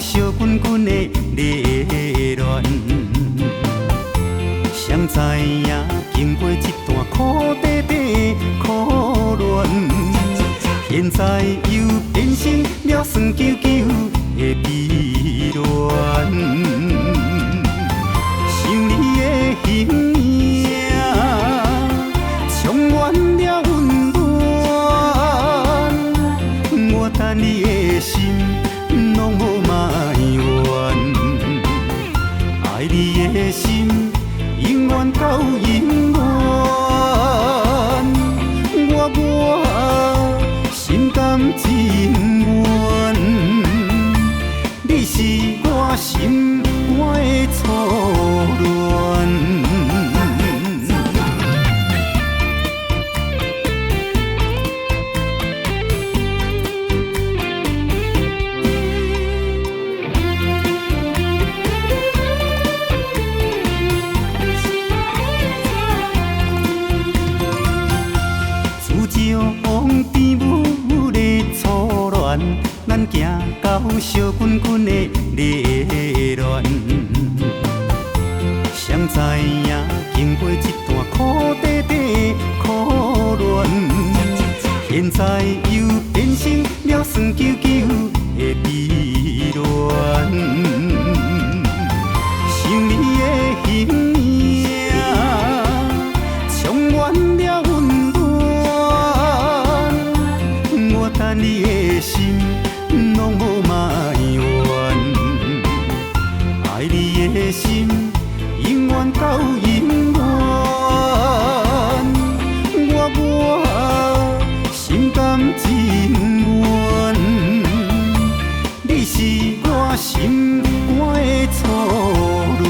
烧滚滚的热恋，谁知影经过一段苦短短苦恋，现在又变成了酸溜溜的悲恋。想你的形影，充满了温暖，我等你的心拢无埋怨，爱你的心永远到永远。我心甘情愿，你是我心爱的初恋。往边舞的初恋，咱行到烧滚滚的热恋，谁知影经过一段苦短短苦恋，现在又变成了酸溜溜的悲恋。想你的形影，充满了温暖。等你的心拢无埋怨，爱你的心永远到永远。我心甘情愿，你是我心爱的初恋。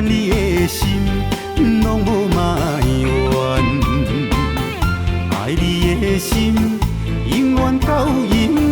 你的心拢无埋怨，爱你的心永远到永远。